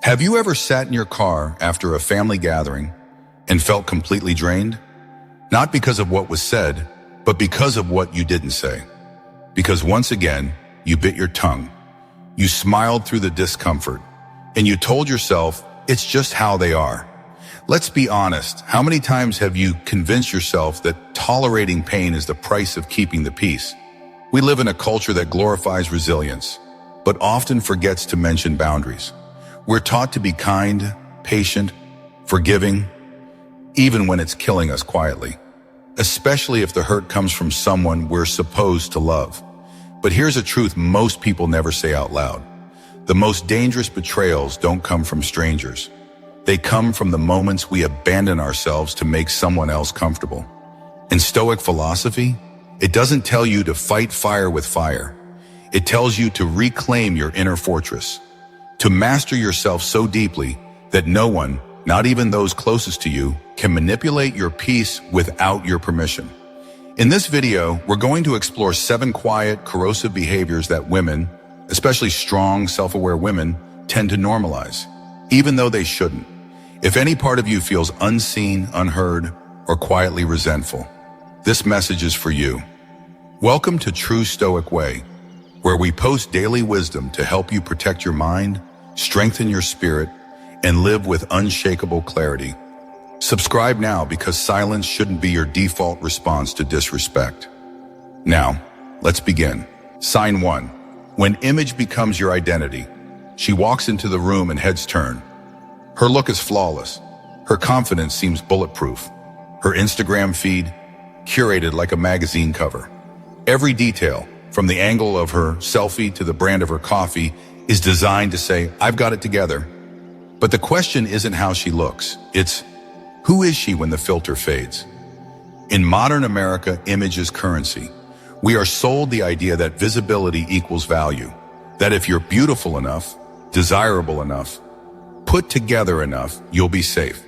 Have you ever sat in your car after a family gathering and felt completely drained? Not because of what was said, but because of what you didn't say. Because once again, you bit your tongue. You smiled through the discomfort, and you told yourself, it's just how they are. Let's be honest, how many times have you convinced yourself that tolerating pain is the price of keeping the peace? We live in a culture that glorifies resilience, but often forgets to mention boundaries. We're taught to be kind, patient, forgiving, even when it's killing us quietly, especially if the hurt comes from someone we're supposed to love. But here's a truth most people never say out loud. The most dangerous betrayals don't come from strangers. They come from the moments we abandon ourselves to make someone else comfortable. In Stoic philosophy, it doesn't tell you to fight fire with fire. It tells you to reclaim your inner fortress, to master yourself so deeply that no one, not even those closest to you, can manipulate your peace without your permission. In this video, we're going to explore 7 quiet, corrosive behaviors that women, especially strong, self-aware women, tend to normalize, even though they shouldn't. If any part of you feels unseen, unheard, or quietly resentful, this message is for you. Welcome to True Stoic Way, where we post daily wisdom to help you protect your mind, strengthen your spirit, and live with unshakable clarity. Subscribe now because silence shouldn't be your default response to disrespect. Now, let's begin. Sign 1. When image becomes your identity, she walks into the room and heads turn. Her look is flawless. Her confidence seems bulletproof. Her Instagram feed, curated like a magazine cover. Every detail, from the angle of her selfie to the brand of her coffee, is designed to say, I've got it together. But the question isn't how she looks. It's, who is she when the filter fades? In modern America, image is currency. We are sold the idea that visibility equals value, that if you're beautiful enough, desirable enough, put together enough, you'll be safe.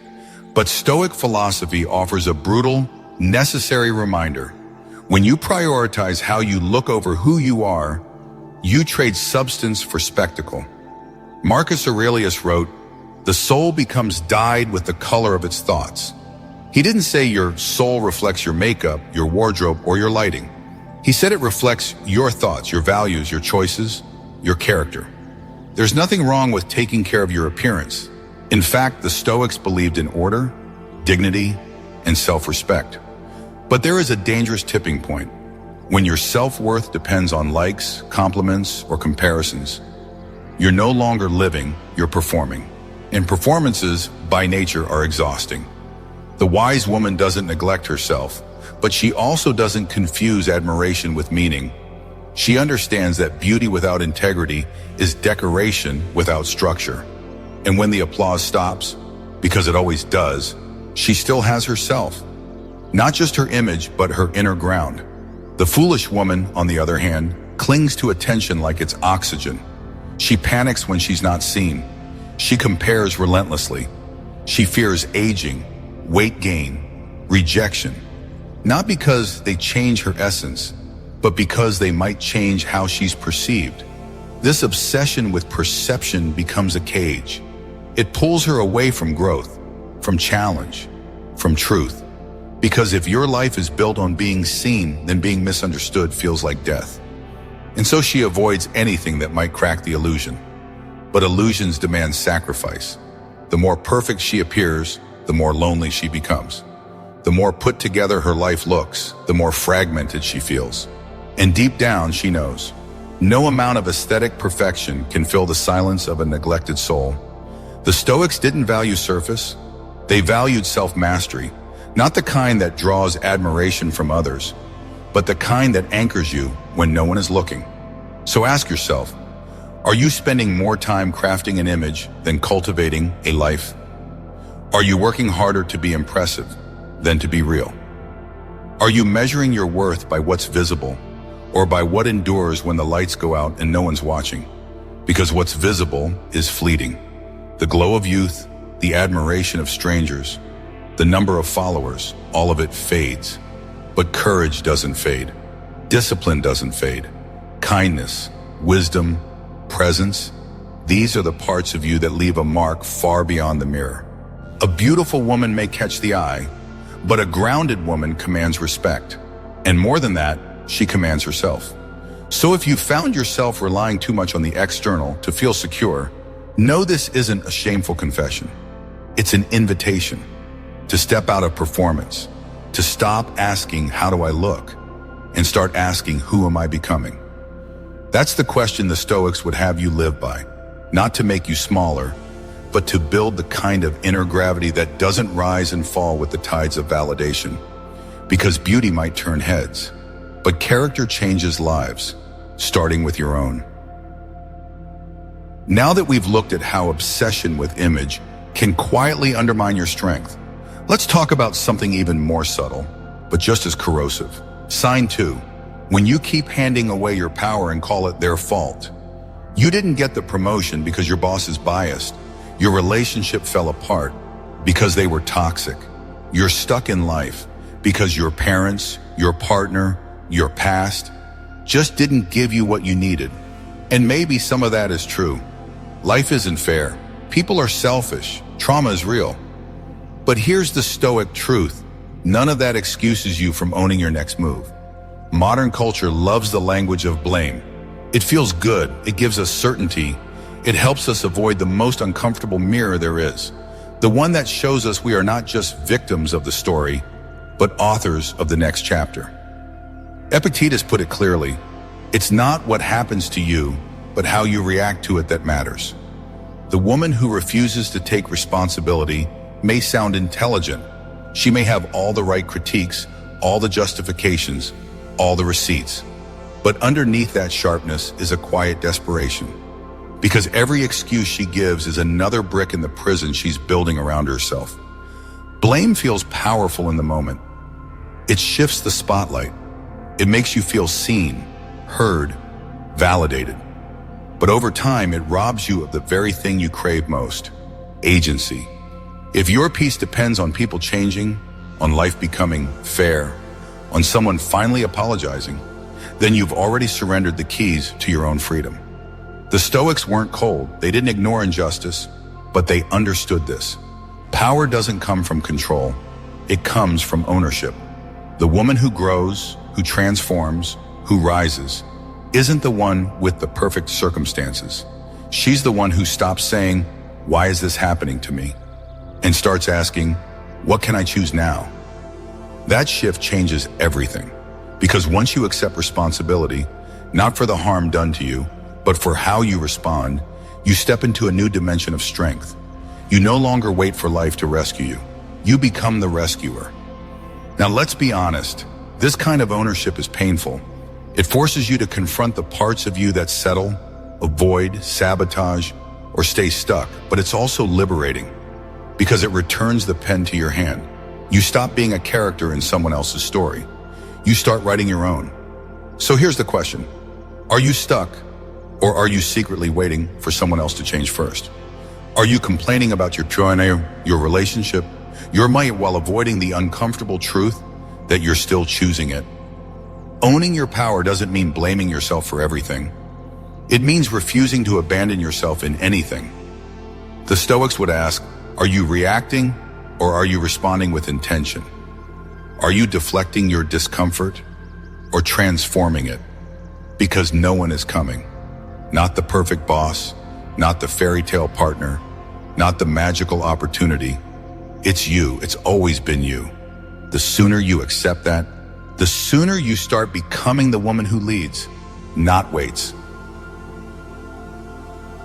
But Stoic philosophy offers a brutal, necessary reminder. When you prioritize how you look over who you are, you trade substance for spectacle. Marcus Aurelius wrote, "The soul becomes dyed with the color of its thoughts." He didn't say your soul reflects your makeup, your wardrobe, or your lighting. He said it reflects your thoughts, your values, your choices, your character. There's nothing wrong with taking care of your appearance. In fact, the Stoics believed in order, dignity, and self-respect. But there is a dangerous tipping point. When your self-worth depends on likes, compliments, or comparisons, you're no longer living, you're performing. And performances, by nature, are exhausting. The wise woman doesn't neglect herself, but she also doesn't confuse admiration with meaning. She understands that beauty without integrity is decoration without structure. And when the applause stops, because it always does, she still has herself. Not just her image, but her inner ground. The foolish woman, on the other hand, clings to attention like it's oxygen. She panics when she's not seen. She compares relentlessly. She fears aging, weight gain, rejection. Not because they change her essence, but because they might change how she's perceived. This obsession with perception becomes a cage. It pulls her away from growth, from challenge, from truth. Because if your life is built on being seen, then being misunderstood feels like death. And so she avoids anything that might crack the illusion. But illusions demand sacrifice. The more perfect she appears, the more lonely she becomes. The more put together her life looks, the more fragmented she feels. And deep down, she knows, no amount of aesthetic perfection can fill the silence of a neglected soul. The Stoics didn't value surface. They valued self-mastery, not the kind that draws admiration from others, but the kind that anchors you when no one is looking. So ask yourself, are you spending more time crafting an image than cultivating a life? Are you working harder to be impressive than to be real? Are you measuring your worth by what's visible or by what endures when the lights go out and no one's watching? Because what's visible is fleeting. The glow of youth, the admiration of strangers, the number of followers, all of it fades. But courage doesn't fade. Discipline doesn't fade. Kindness, wisdom, presence, These are the parts of you that leave a mark far beyond the mirror. A beautiful woman may catch the eye, but a grounded woman commands respect. And more than that, she commands herself. So if you found yourself relying too much on the external to feel secure, know this isn't a shameful confession. It's an invitation to step out of performance, to stop asking, how do I look? And start asking, who am I becoming? That's the question the Stoics would have you live by, not to make you smaller, but to build the kind of inner gravity that doesn't rise and fall with the tides of validation. Because beauty might turn heads, but character changes lives, starting with your own. Now that we've looked at how obsession with image can quietly undermine your strength, let's talk about something even more subtle, but just as corrosive. Sign 2. When you keep handing away your power and call it their fault. You didn't get the promotion because your boss is biased. Your relationship fell apart because they were toxic. You're stuck in life because your parents, your partner, your past just didn't give you what you needed. And maybe some of that is true. Life isn't fair. People are selfish. Trauma is real. But here's the Stoic truth. None of that excuses you from owning your next move. Modern culture loves the language of blame. It feels good. It gives us certainty. It helps us avoid the most uncomfortable mirror there is. The one that shows us we are not just victims of the story, but authors of the next chapter. Epictetus put it clearly. It's not what happens to you, but how you react to it that matters. The woman who refuses to take responsibility may sound intelligent. She may have all the right critiques, all the justifications, all the receipts. But underneath that sharpness is a quiet desperation. Because every excuse she gives is another brick in the prison she's building around herself. Blame feels powerful in the moment. It shifts the spotlight. It makes you feel seen, heard, validated. But over time, it robs you of the very thing you crave most, agency. If your peace depends on people changing, on life becoming fair, on someone finally apologizing, then you've already surrendered the keys to your own freedom. The Stoics weren't cold. They didn't ignore injustice, but they understood this. Power doesn't come from control. It comes from ownership. The woman who grows, who transforms, who rises, isn't the one with the perfect circumstances. She's the one who stops saying, "Why is this happening to me?" and starts asking, "What can I choose now?" That shift changes everything. Because once you accept responsibility, not for the harm done to you, but for how you respond, you step into a new dimension of strength. You no longer wait for life to rescue you. You become the rescuer. Now let's be honest, this kind of ownership is painful. It forces you to confront the parts of you that settle, avoid, sabotage, or stay stuck, but it's also liberating because it returns the pen to your hand. You stop being a character in someone else's story. You start writing your own. So here's the question. Are you stuck, or are you secretly waiting for someone else to change first? Are you complaining about your journey, your relationship, your might, while avoiding the uncomfortable truth that you're still choosing it? Owning your power doesn't mean blaming yourself for everything. It means refusing to abandon yourself in anything. The Stoics would ask, are you reacting, or are you responding with intention? Are you deflecting your discomfort or transforming it? Because no one is coming. Not the perfect boss, not the fairy tale partner, not the magical opportunity. It's you. It's always been you. The sooner you accept that, the sooner you start becoming the woman who leads, not waits.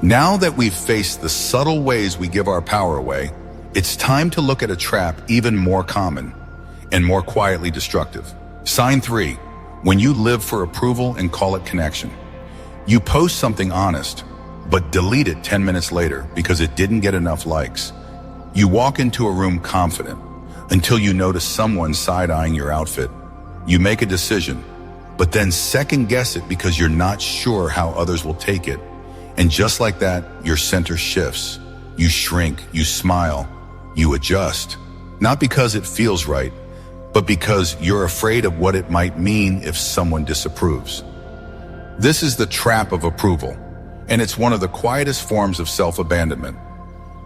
Now that we've faced the subtle ways we give our power away, it's time to look at a trap even more common and more quietly destructive. Sign 3, when you live for approval and call it connection. You post something honest, but delete it 10 minutes later because it didn't get enough likes. You walk into a room confident until you notice someone side-eyeing your outfit. You make a decision, but then second guess it because you're not sure how others will take it. And just like that, your center shifts. You shrink, you smile, you adjust. Not because it feels right, but because you're afraid of what it might mean if someone disapproves. This is the trap of approval. and it's one of the quietest forms of self-abandonment.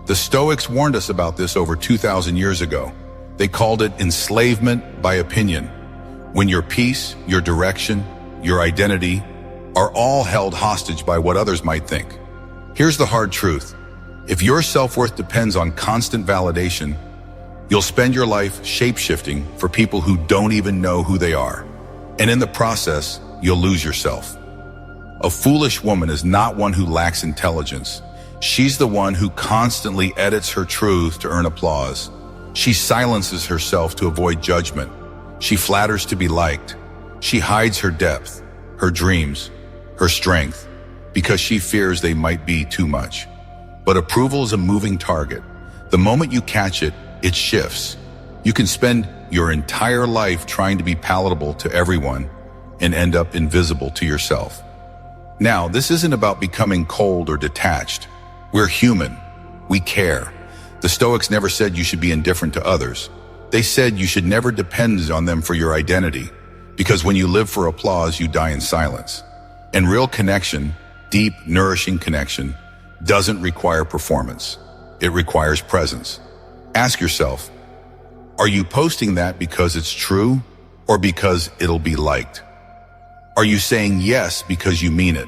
The Stoics warned us about this over 2,000 years ago. They called it enslavement by opinion, when your peace, your direction, your identity are all held hostage by what others might think. Here's the hard truth. If your self-worth depends on constant validation, you'll spend your life shape-shifting for people who don't even know who they are. And in the process, you'll lose yourself. A foolish woman is not one who lacks intelligence. She's the one who constantly edits her truth to earn applause. She silences herself to avoid judgment. She flatters to be liked. She hides her depth, her dreams, her strength, because she fears they might be too much. But approval is a moving target. The moment you catch it, it shifts. You can spend your entire life trying to be palatable to everyone and end up invisible to yourself. Now, this isn't about becoming cold or detached. We're human. We care. The Stoics never said you should be indifferent to others. They said you should never depend on them for your identity, because when you live for applause, you die in silence. And real connection, deep, nourishing connection, doesn't require performance. It requires presence. Ask yourself, are you posting that because it's true or because it'll be liked? Are you saying yes because you mean it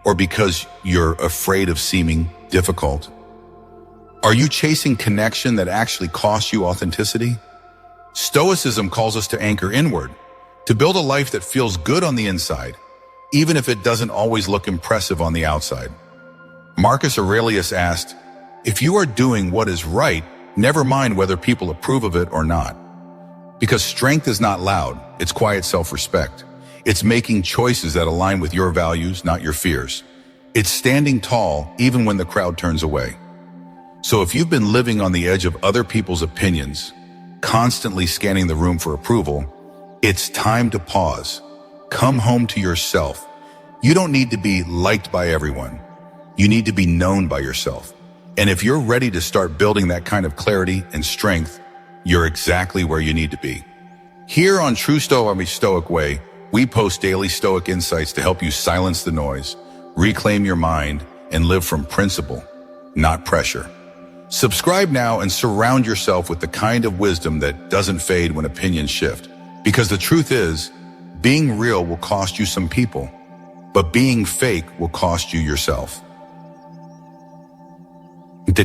or because you're afraid of seeming difficult? Are you chasing connection that actually costs you authenticity? Stoicism calls us to anchor inward, to build a life that feels good on the inside, even if it doesn't always look impressive on the outside. Marcus Aurelius asked, if you are doing what is right, never mind whether people approve of it or not. Because strength is not loud, it's quiet self-respect. It's making choices that align with your values, not your fears. It's standing tall even when the crowd turns away. So if you've been living on the edge of other people's opinions, constantly scanning the room for approval, it's time to pause. Come home to yourself. You don't need to be liked by everyone. You need to be known by yourself. And if you're ready to start building that kind of clarity and strength, you're exactly where you need to be. Here on True Stoic Way, we post daily Stoic insights to help you silence the noise, reclaim your mind, and live from principle, not pressure. Subscribe now and surround yourself with the kind of wisdom that doesn't fade when opinions shift. Because the truth is, being real will cost you some people, but being fake will cost you yourself.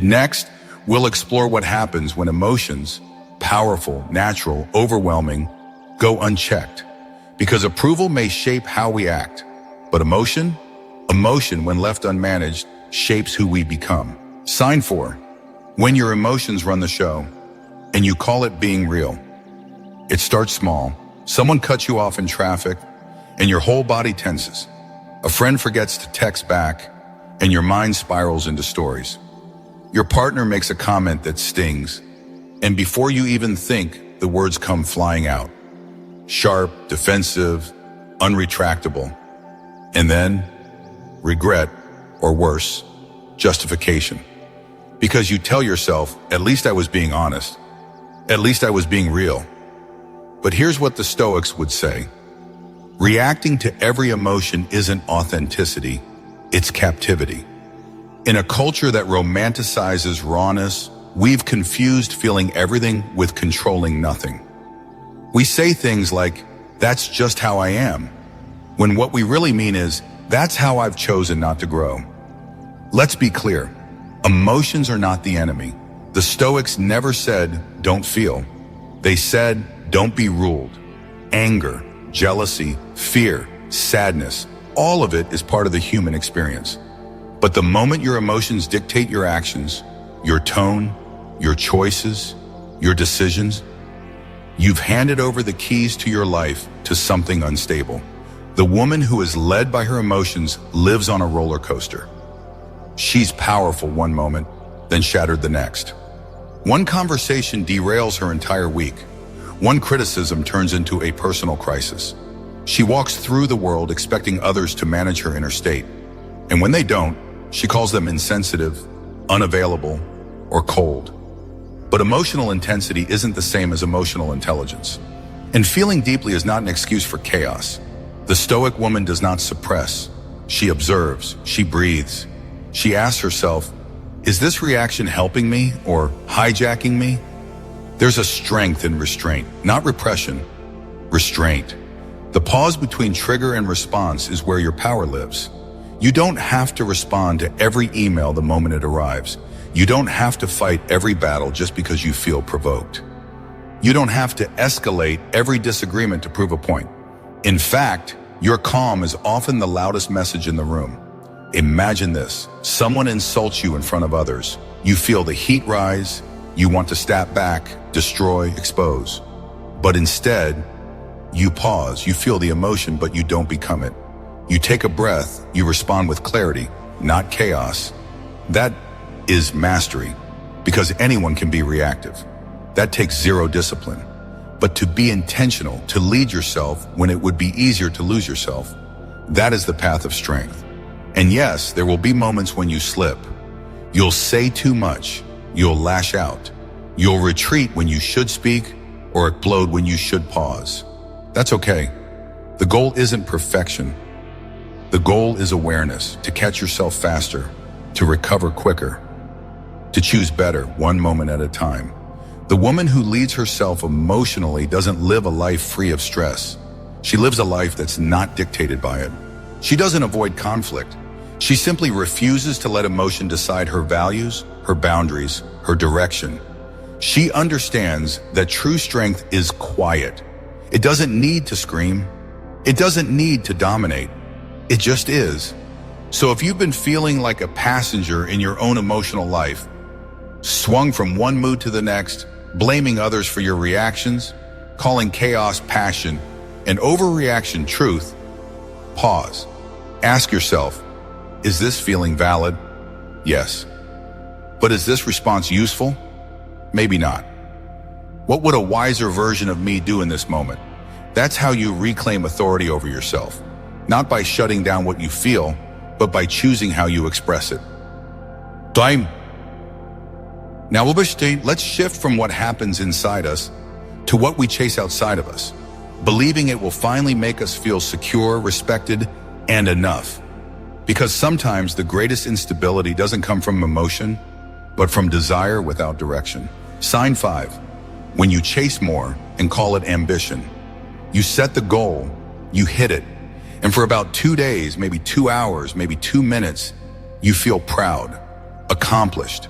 Next, we'll explore what happens when emotions, powerful, natural, overwhelming, go unchecked. Because approval may shape how we act, but emotion, when left unmanaged, shapes who we become. Sign 4. When your emotions run the show, and you call it being real. It starts small. Someone cuts you off in traffic, and your whole body tenses. A friend forgets to text back, and your mind spirals into stories. Your partner makes a comment that stings, and before you even think, the words come flying out. Sharp, defensive, unretractable. And then, regret, or worse, justification. Because you tell yourself, at least I was being honest. At least I was being real. But here's what the Stoics would say. Reacting to every emotion isn't authenticity, it's captivity. In a culture that romanticizes rawness, we've confused feeling everything with controlling nothing. We say things like, that's just how I am, when what we really mean is, that's how I've chosen not to grow. Let's be clear, emotions are not the enemy. The Stoics never said, don't feel. They said, don't be ruled. Anger, jealousy, fear, sadness, all of it is part of the human experience. But the moment your emotions dictate your actions, your tone, your choices, your decisions, you've handed over the keys to your life to something unstable. The woman who is led by her emotions lives on a roller coaster. She's powerful one moment, then shattered the next. One conversation derails her entire week. One criticism turns into a personal crisis. She walks through the world expecting others to manage her inner state. And when they don't, she calls them insensitive, unavailable, or cold. But emotional intensity isn't the same as emotional intelligence. And feeling deeply is not an excuse for chaos. The Stoic woman does not suppress. She observes, she breathes. She asks herself, is this reaction helping me or hijacking me? There's a strength in restraint, not repression, restraint. The pause between trigger and response is where your power lives. You don't have to respond to every email the moment it arrives. You don't have to fight every battle just because you feel provoked. You don't have to escalate every disagreement to prove a point. In fact, your calm is often the loudest message in the room. Imagine this. Someone insults you in front of others. You feel the heat rise. You want to step back, destroy, expose. But instead, you pause. You feel the emotion, but you don't become it. You take a breath. You respond with clarity, not chaos. That is mastery, because anyone can be reactive. That takes zero discipline. But to be intentional, to lead yourself when it would be easier to lose yourself, that is the path of strength. And yes, there will be moments when you slip. You'll say too much. You'll lash out. You'll retreat when you should speak or explode when you should pause. That's okay. The goal isn't perfection. The goal is awareness, to catch yourself faster, to recover quicker, to choose better, one moment at a time. The woman who leads herself emotionally doesn't live a life free of stress. She lives a life that's not dictated by it. She doesn't avoid conflict. She simply refuses to let emotion decide her values, her boundaries, her direction. She understands that true strength is quiet. It doesn't need to scream. It doesn't need to dominate. It just is. So if you've been feeling like a passenger in your own emotional life, swung from one mood to the next, blaming others for your reactions, calling chaos passion, and overreaction truth, pause. Ask yourself, is this feeling valid? Yes. But is this response useful? Maybe not. What would a wiser version of me do in this moment? That's how you reclaim authority over yourself. Not by shutting down what you feel, but by choosing how you express it. Time. Now, let's shift from what happens inside us to what we chase outside of us, believing it will finally make us feel secure, respected, and enough. Because sometimes the greatest instability doesn't come from emotion, but from desire without direction. Sign 5. When you chase more and call it ambition, you set the goal, you hit it, and for about 2 days, maybe 2 hours, maybe 2 minutes, you feel proud, accomplished,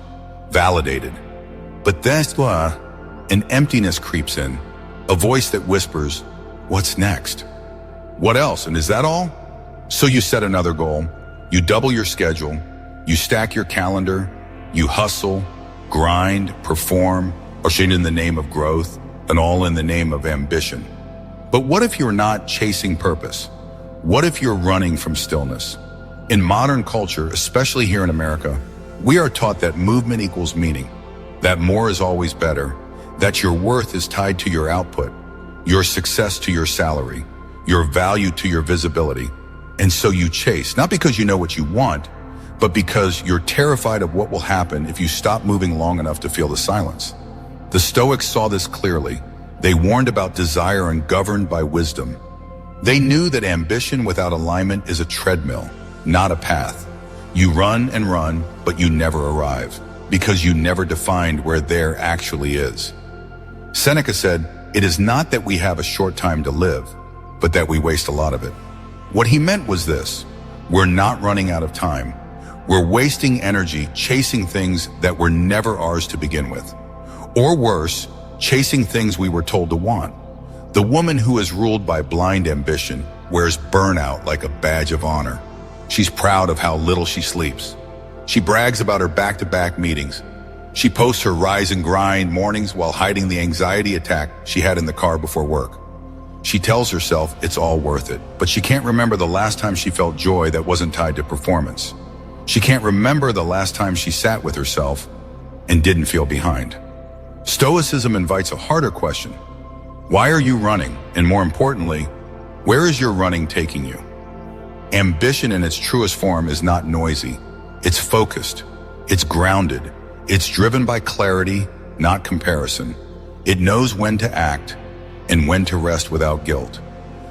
validated. But that's why an emptiness creeps in, a voice that whispers, what's next? What else? And is that all? So you set another goal, you double your schedule, you stack your calendar, you hustle, grind, perform, or shade in the name of growth, and all in the name of ambition. But what if you're not chasing purpose? What if you're running from stillness? In modern culture, especially here in America, we are taught that movement equals meaning, that more is always better, that your worth is tied to your output, your success to your salary, your value to your visibility. And so you chase, not because you know what you want, but because you're terrified of what will happen if you stop moving long enough to feel the silence. The Stoics saw this clearly. They warned about desire and governed by wisdom. They knew that ambition without alignment is a treadmill, not a path. You run and run, but you never arrive, because you never defined where there actually is. Seneca said, it is not that we have a short time to live, but that we waste a lot of it. What he meant was this: we're not running out of time. We're wasting energy chasing things that were never ours to begin with. Or worse, chasing things we were told to want. The woman who is ruled by blind ambition wears burnout like a badge of honor. She's proud of how little she sleeps. She brags about her back-to-back meetings. She posts her rise and grind mornings while hiding the anxiety attack she had in the car before work. She tells herself it's all worth it, but she can't remember the last time she felt joy that wasn't tied to performance. She can't remember the last time she sat with herself and didn't feel behind. Stoicism invites a harder question. Why are you running? And more importantly, where is your running taking you? Ambition in its truest form is not noisy. It's focused. It's grounded. It's driven by clarity, not comparison. It knows when to act and when to rest without guilt.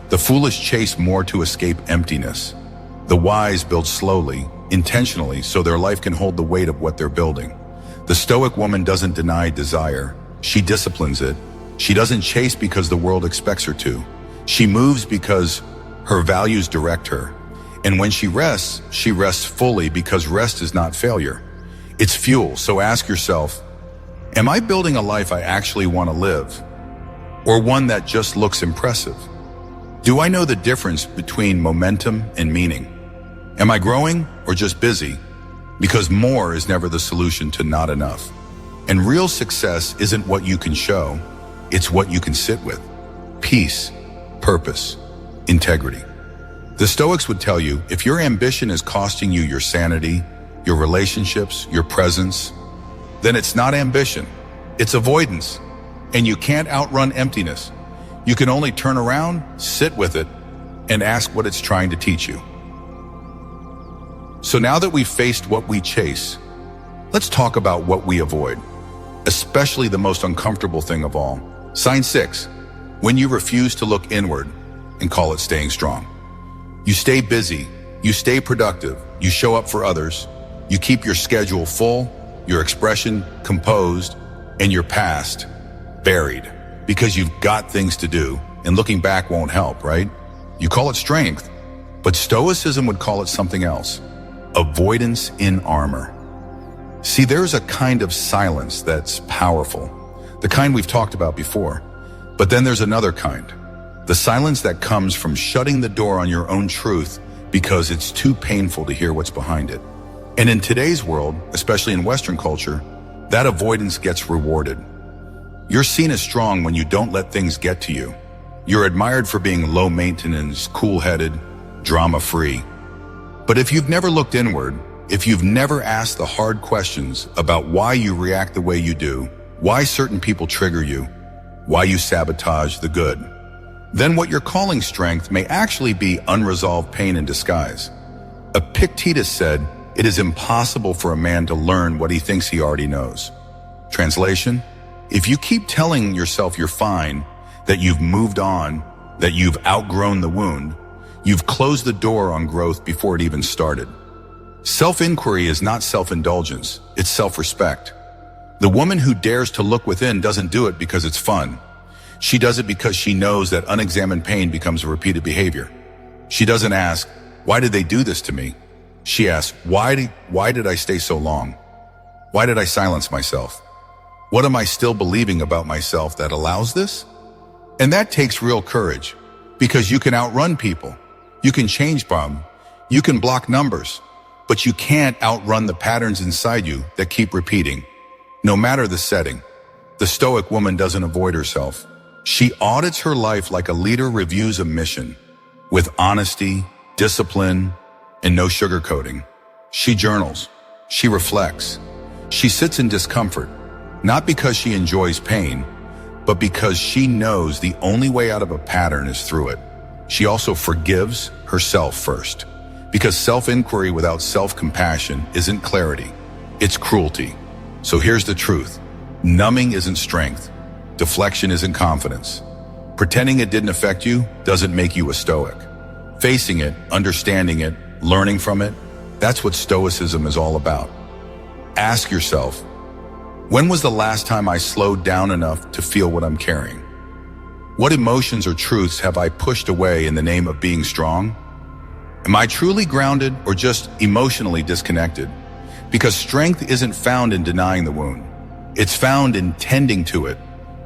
The foolish chase more to escape emptiness. The wise build slowly, intentionally, so their life can hold the weight of what they're building. The Stoic woman doesn't deny desire. She disciplines it. She doesn't chase because the world expects her to. She moves because her values direct her. And when she rests fully because rest is not failure. It's fuel. So ask yourself, am I building a life I actually want to live? Or one that just looks impressive? Do I know the difference between momentum and meaning? Am I growing or just busy? Because more is never the solution to not enough. And real success isn't what you can show, it's what you can sit with. Peace, purpose, integrity. The Stoics would tell you, if your ambition is costing you your sanity, your relationships, your presence, then it's not ambition, it's avoidance. And you can't outrun emptiness. You can only turn around, sit with it, and ask what it's trying to teach you. So now that we've faced what we chase, let's talk about what we avoid, especially the most uncomfortable thing of all. Sign 6, when you refuse to look inward and call it staying strong. You stay busy, you stay productive, you show up for others, you keep your schedule full, your expression composed, and your past buried because you've got things to do, and looking back won't help, right? You call it strength, but Stoicism would call it something else. Avoidance in armor. See, there's a kind of silence that's powerful, the kind we've talked about before. But then there's another kind, the silence that comes from shutting the door on your own truth because it's too painful to hear what's behind it. And in today's world, especially in Western culture, that avoidance gets rewarded. You're seen as strong when you don't let things get to you. You're admired for being low maintenance, cool-headed, drama-free. But if you've never looked inward, if you've never asked the hard questions about why you react the way you do, why certain people trigger you, why you sabotage the good, then what you're calling strength may actually be unresolved pain in disguise. Epictetus said, "It is impossible for a man to learn what he thinks he already knows." Translation, if you keep telling yourself you're fine, that you've moved on, that you've outgrown the wound, you've closed the door on growth before it even started. Self-inquiry is not self-indulgence, it's self-respect. The woman who dares to look within doesn't do it because it's fun. She does it because she knows that unexamined pain becomes a repeated behavior. She doesn't ask, why did they do this to me? She asks, why did I stay so long? Why did I silence myself? What am I still believing about myself that allows this? And that takes real courage, because you can outrun people. You can change them. You can block numbers, but you can't outrun the patterns inside you that keep repeating. No matter the setting, the Stoic woman doesn't avoid herself. She audits her life like a leader reviews a mission, with honesty, discipline, and no sugarcoating. She journals. She reflects. She sits in discomfort, not because she enjoys pain, but because she knows the only way out of a pattern is through it. She also forgives herself first, because self-inquiry without self-compassion isn't clarity, it's cruelty. So here's the truth. Numbing isn't strength. Deflection isn't confidence. Pretending it didn't affect you doesn't make you a Stoic. Facing it, understanding it, learning from it, that's what Stoicism is all about. Ask yourself, when was the last time I slowed down enough to feel what I'm carrying? What emotions or truths have I pushed away in the name of being strong? Am I truly grounded or just emotionally disconnected? Because strength isn't found in denying the wound. It's found in tending to it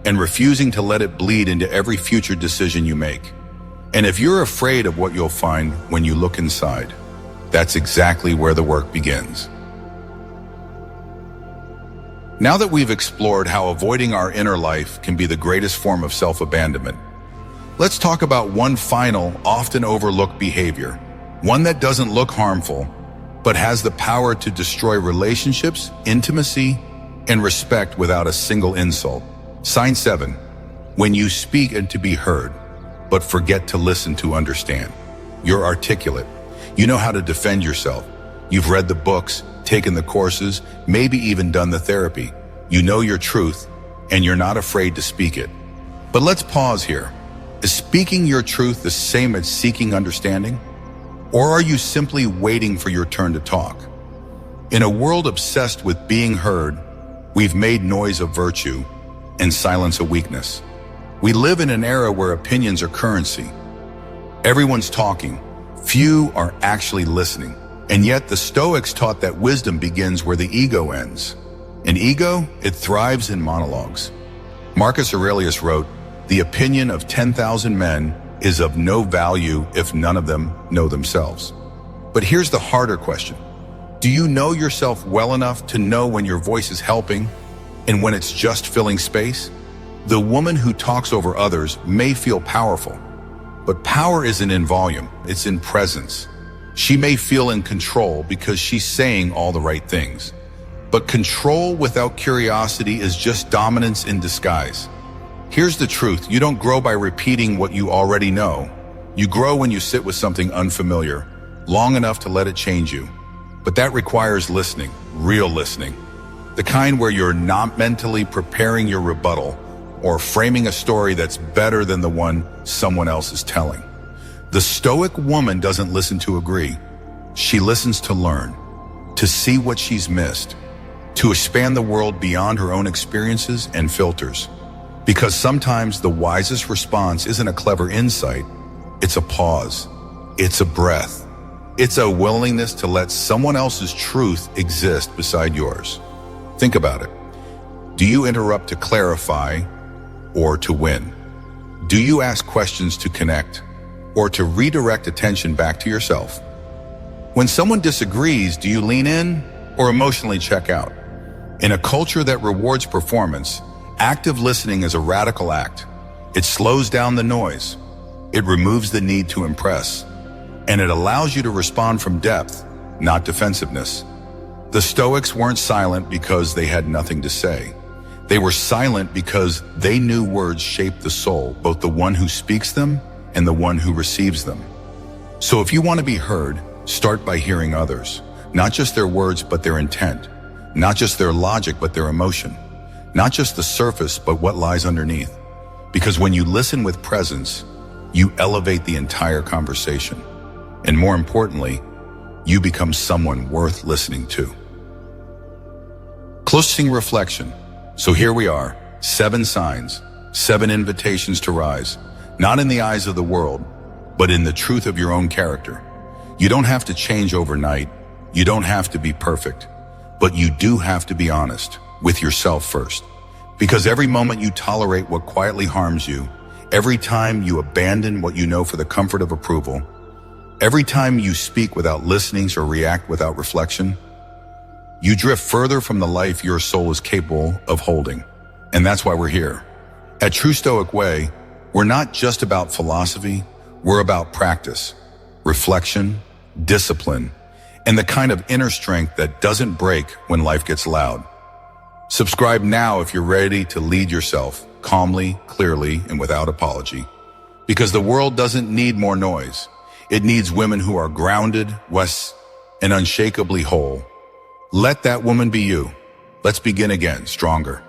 and refusing to let it bleed into every future decision you make. And if you're afraid of what you'll find when you look inside, that's exactly where the work begins. Now that we've explored how avoiding our inner life can be the greatest form of self-abandonment, let's talk about one final, often overlooked behavior, one that doesn't look harmful, but has the power to destroy relationships, intimacy, and respect without a single insult. Sign 7, when you speak and to be heard, but forget to listen to understand. You're articulate. You know how to defend yourself. You've read the books, taken the courses, maybe even done the therapy. You know your truth, and you're not afraid to speak it. But let's pause here. Is speaking your truth the same as seeking understanding? Or are you simply waiting for your turn to talk? In a world obsessed with being heard, we've made noise a virtue and silence a weakness. We live in an era where opinions are currency. Everyone's talking. Few are actually listening. And yet the Stoics taught that wisdom begins where the ego ends. An ego, it thrives in monologues. Marcus Aurelius wrote, "The opinion of 10,000 men is of no value if none of them know themselves." But here's the harder question. Do you know yourself well enough to know when your voice is helping and when it's just filling space? The woman who talks over others may feel powerful, but power isn't in volume, it's in presence. She may feel in control because she's saying all the right things. But control without curiosity is just dominance in disguise. Here's the truth. You don't grow by repeating what you already know. You grow when you sit with something unfamiliar, long enough to let it change you. But that requires listening, real listening. The kind where you're not mentally preparing your rebuttal or framing a story that's better than the one someone else is telling. The Stoic woman doesn't listen to agree. She listens to learn, to see what she's missed, to expand the world beyond her own experiences and filters. Because sometimes the wisest response isn't a clever insight, it's a pause, it's a breath, it's a willingness to let someone else's truth exist beside yours. Think about it. Do you interrupt to clarify or to win? Do you ask questions to connect or to redirect attention back to yourself? When someone disagrees, do you lean in or emotionally check out? In a culture that rewards performance, active listening is a radical act. It slows down the noise. It removes the need to impress. And it allows you to respond from depth, not defensiveness. The Stoics weren't silent because they had nothing to say. They were silent because they knew words shape the soul, both the one who speaks them and the one who receives them. So if you want to be heard, start by hearing others. Not just their words, but their intent. Not just their logic, but their emotion. Not just the surface, but what lies underneath. Because when you listen with presence, you elevate the entire conversation. And more importantly, you become someone worth listening to. Closing reflection. So here we are, 7 signs, 7 invitations to rise, not in the eyes of the world, but in the truth of your own character. You don't have to change overnight. You don't have to be perfect, but you do have to be honest with yourself first. Because every moment you tolerate what quietly harms you, every time you abandon what you know for the comfort of approval, every time you speak without listening or react without reflection, you drift further from the life your soul is capable of holding. And that's why we're here. At True Stoic Way, we're not just about philosophy, we're about practice, reflection, discipline, and the kind of inner strength that doesn't break when life gets loud. Subscribe now if you're ready to lead yourself calmly, clearly, and without apology. Because the world doesn't need more noise. It needs women who are grounded, wise, and unshakably whole. Let that woman be you. Let's begin again, stronger.